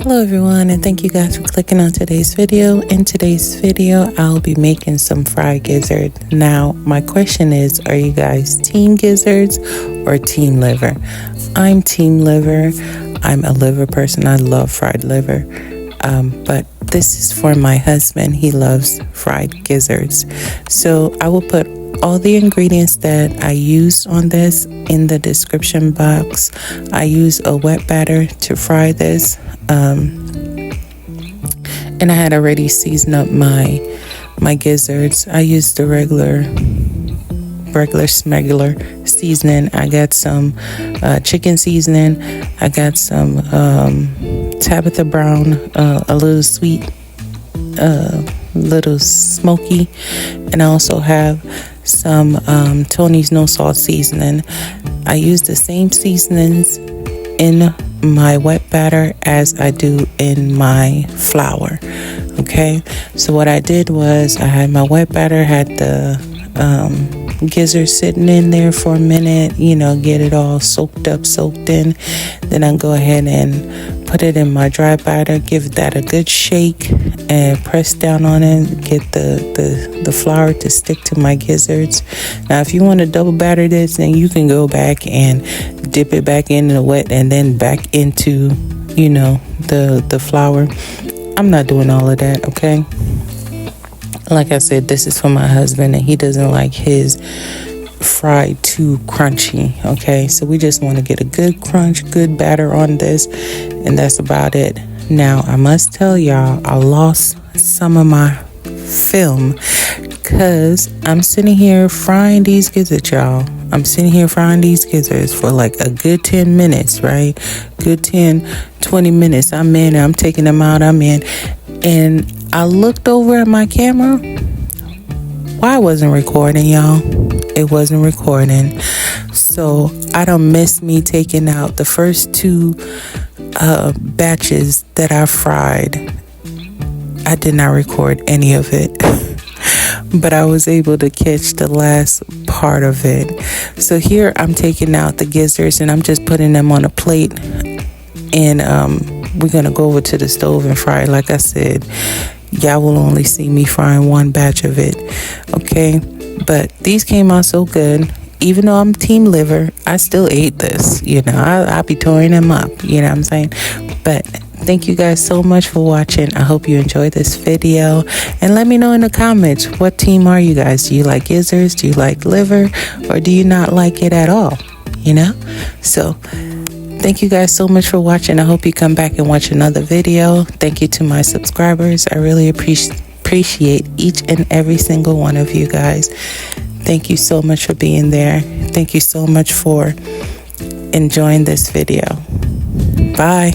Hello everyone, and thank you guys for clicking on today's video. In today's video, I'll be making some fried gizzard. Now, my question is, are you guys team gizzards or team liver? I'm team liver. I'm a liver person. I love fried liver. But this is for my husband. He loves fried gizzards. So I will put all the ingredients that I used on this in the description box. I use a wet batter to fry this. And I had already seasoned up my gizzards. I used the regular smegular seasoning. I got some chicken seasoning. I got some Tabitha Brown, a little sweet, little smoky, and I also have some Tony's no salt seasoning. I use the same seasonings in my wet batter as I do in my flour. Okay, so what I did was I had my wet batter, had the gizzard sitting in there for a minute, get it all soaked in. Then I go ahead and put it in my dry batter, give that a good shake and press down on it, get the flour to stick to my gizzards. Now if you want to double batter this, then you can go back and dip it back in the wet and then back into the flour. I'm not doing all of that, okay? Like I said, this is for my husband, and he doesn't like his fried too crunchy, okay? So we just want to get a good crunch, good batter on this, and that's about it. Now, I must tell y'all, I lost some of my film because I'm sitting here frying these gizzards, y'all. I'm sitting here frying these gizzards for like a good 10 minutes, right? Good 10, 20 minutes. I'm in, I'm taking them out, I'm in. And I looked over at my camera. Why wasn't recording, y'all? It wasn't recording. So I don't miss me taking out the first two batches that I fried. I did not record any of it. But I was able to catch the last part of it. So here I'm taking out the gizzards and I'm just putting them on a plate. And we're going to go over to the stove and fry it. Like I said, y'all will only see me frying one batch of it. Okay? But these came out so good. Even though I'm team liver, I still ate this. I'll be tearing them up. You know what I'm saying? But thank you guys so much for watching. I hope you enjoyed this video. And let me know in the comments, what team are you guys? Do you like gizzards? Do you like liver? Or do you not like it at all? So thank you guys so much for watching. I hope you come back and watch another video. Thank you to my subscribers. I really appreciate each and every single one of you guys. Thank you so much for being there. Thank you so much for enjoying this video. Bye.